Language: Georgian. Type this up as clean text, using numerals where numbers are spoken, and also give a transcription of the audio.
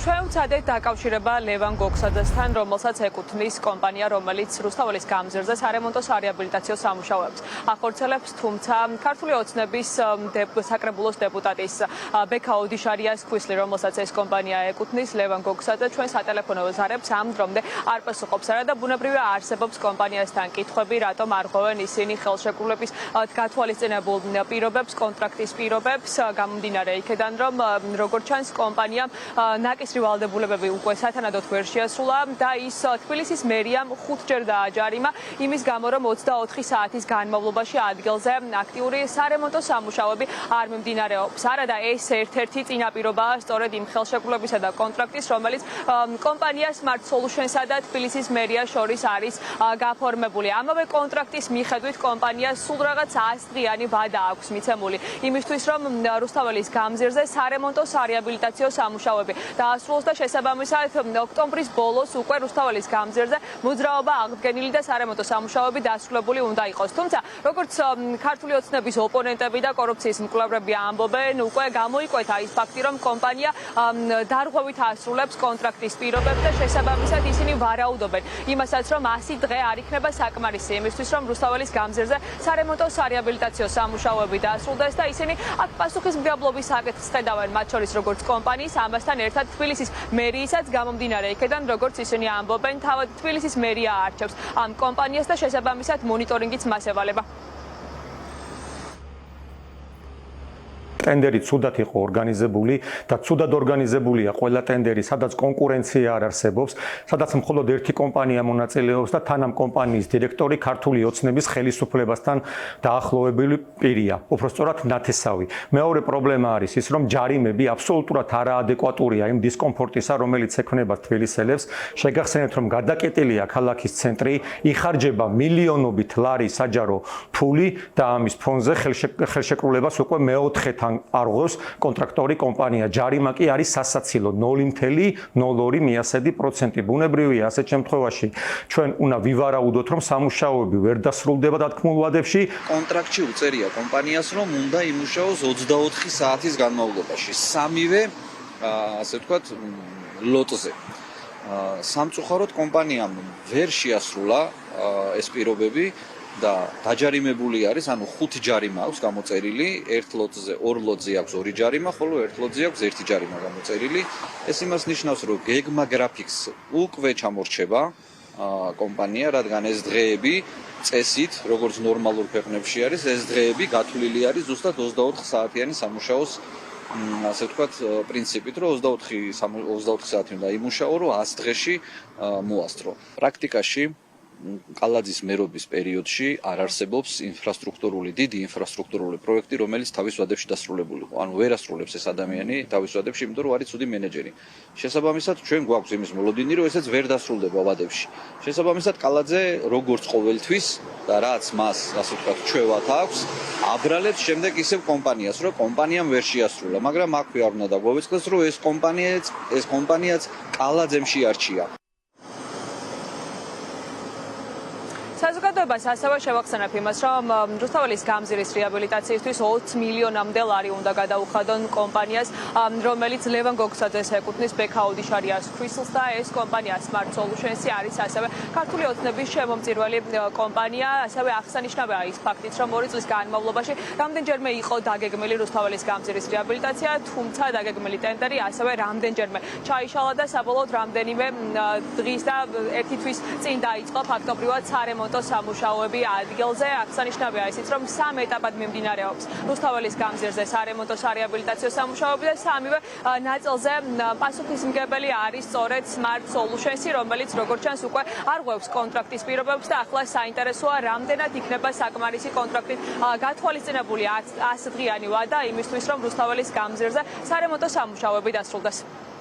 ჩვენ ვცადეთ დაკავშირება ლევან გოგსაძესთან, რომელსაც ეკუთვნის კომპანია, რომელიც რუსთაველის გამზირზე სარემონტო სარეაბილიტაციო სამუშაოებს ახორციელებს, თუმცა ქართული ოცნების საკრებულოს დეპუტატის ბექა ოდიშარიას ქვისლი, რომელსაც ეს კომპანია ეკუთვნის, ლევან გოგსაძე ჩვენ სატელეფონო ზარებს ამ დრომდე არ პასუხობს. და ბუნებრივია არსებობს კომპანიასთან კითხვები, რატომ არ ღვევენ ისინი ხელშეკრულების გათვალისწინებულ პირობებს, კონტრაქტის პირობებს, გამომდინარე იქედან, რომ როგორც ჩანს კომპანიამ ნაკისრი ვალდებულებები უკვე სათანადოდ ვერ შეასრულა და ის თბილისის მერიამ 5-ჯერ დააჯარიმა იმის გამო, რომ 24 საათის განმავლობაში ადგილზე აქტიური სარემონტო სამუშაოები არ მიმდინარეობს. არადა ეს ერთ-ერთი წინაპირობაა სწორედ იმ ხელშეკრულებისა და კონტრაქტის, რომელიც კომპანია Smart Solutions-ა და თბილისის მერიას შორის არის გაფორმებული. ამავე კონტრაქტის მიხედვით კომპანიას სულ რაღაც 100 დღიანი ვადა აქვს მიცემული იმისთვის, რომ რუსთაველის გამზირზე სარემონტო სარეაბილიტაციო სამუშაოები დაასრულოს და შესაბამისად ოქტომბრის ბოლოს უკვე რუსთაველის გამზირზე მოძრაობა აღდგენილი და სარემონტო სამუშაოები დასრულებული უნდა იყოს. თუმცა, როგორც ქართული ოცნების ოპონენტები და კორუფციის მკვლევრები ამბობენ, უკვე გამოიკვეთა ის ფაქტი, რომ კომპანია დარღვევით ასრულებს კონტრაქტის პირობებს და შესაბამისად ისინი ვარაუდობენ იმასაც, რომ 100 დღე არ იქნება საკმარისი იმისთვის, რომ რუსთაველის გამზირზე სარემონტო სარეაბილიტაციო სამუშაოები დაასრულდეს და ისინი აქ პასუხისმგებლობის საკითხს ხედავენ, მათ შორის როგორც კომპანიის, ამასთან ერთად თბილისის მერიისაც გამომდინარე იქედან, როგორც ისინი ამბობენ, თავად თბილისის მერია არჩევს ამ კომპანიას და შესაბამისად მონიტორინგიც მას ევალება. ტენდერი ცუდად იყო ორგანიზებული და ცუდად ორგანიზებულია ყველა ტენდერი, სადაც კონკურენცია არ არსებობს, სადაც მხოლოდ ერთი კომპანია მონაწილეობს და თან ამ კომპანიის დირექტორი ქართული ოცნების ხელისუფლებასთან დაახლოებული პირია, უпростоრად ნათესავი. მეორე პრობლემა არის ის, რომ ჯარიმები აბსოლუტურად არაადეკვატურია იმ დისკომფორტისა, რომელიც ექმნება თბილისელებს. შეგახსენებთ, რომ გადაკეტილია ქალაქის ცენტრი, იხარჯება მილიონობით ლარი საჯარო ფული და ამის ფონზე ხელშეკრულებას უკვე მეოთხეთან არღვევს კონტრაქტორი კომპანია. ჯარიმა კი არის სასაცილო 0.02%. ბუნებრივია ასეთ შემთხვევაში ჩვენ უნდა ვივარაუდოთ, რომ სამუშაოები ვერ დასრულდება დათქმულ ვადებში. კონტრაქტში უწერია კომპანიას, რომ უნდა იმუშაოს 24 საათის განმავლობაში, სამივე ასე ვთქვათ ლოტზე. სამწუხაროდ კომპანიამ ვერ შეასრულა ეს პირობები და დაჯარიმებული არის, ანუ 5 ჯარიმა აქვს გამოწერილი, ერთ ლოტზე, ორ ლოტზე აქვს 2 ჯარიმა, ხოლო ერთ ლოტზე აქვს 1 ჯარიმა გამოწერილი. ეს იმას ნიშნავს, რომ გეგმა გრაფიკს უკვე ჩამორჩება კომპანია, რადგან ეს დღეები წესით, როგორც ნორმალურ ქვეყნებში არის, ეს დღეები გათვლილი არის ზუსტად 24 საათიანი სამუშაოს ასე ვთქვათ პრინციპით, რომ 24 საათი უნდა იმუშაო, რომ 100 დღეში მოასწრო. პრაქტიკაში კალაძის მერობის პერიოდში არ არსებობს დიდი ინფრასტრუქტურული პროექტი, რომელიც თავის ვადებში დასრულებული იყო. ანუ ვერ ასრულებს ეს ადამიანი თავის ვადებში, იმიტომ რომ არის ცუდი მენეჯერი. შესაბამისად, ჩვენ გვაქვს იმის მოლოდინი, რომ ესეც ვერ დასრულდება ვადებში. შესაბამისად, კალაძე როგორც ყოველთვის და რაც მას, ასე ვთქვათ, ჩვევათ აქვს, აბრალებს შემდეგ ისევ კომპანიას, რომ კომპანიამ ვერ შეასრულა, მაგრამ აქვე არ უნდა დაგვავიწყდეს, რომ ეს კომპანიაც კალაძემ შეარჩია. საზოგადოებას ასევე შევახსენებ იმას, რომ რუსთაველის გამზირის რეაბილიტაციისთვის 20 მილიონამდე ლარი უნდა გადაუხადონ კომპანიას, რომელიც ლევან გოგსაძეს ეკუთვნის ბექა ოდიშარიას ქვისლს და ეს კომპანია Smart Solutions არის ასევე ქართული ოცნების შემომწირველი კომპანია. ასევე აღსანიშნავია ის ფაქტიც, რომ 2 წლის განმავლობაში რამდენჯერმე იყო დაგეგმილი რუსთაველის გამზირის რეაბილიტაცია, თუმცა დაგეგმილი ტენდერი ასევე რამდენჯერმე ჩაიშალა და საბოლოოდ რამდენიმე დღის და 1 თვის წინ დაიწყო ფაქტობრივად სარემონტო სამუშაოები ადგილზე. აღსანიშნავია ისიც, რომ 3 ეტაპად მიმდინარეობს რუსთაველის გამზირზე სარემონტო სარეაბილიტაციო სამუშაოები და სამივე ნაწილზე პასუხისმგებელი არის სწორედ Smart Solutions, რომელიც როგორც ჩანს უკვე არღვევს კონტრაქტის პირობებს და ახლა საინტერესოა, რამდენად იქნება საკმარისი კონტრაქტით გათვალისწინებული 100 დღიანი ვადა იმისთვის, რომ რუსთაველის გამზირზე სარემონტო სამუშაოები დასრულდეს.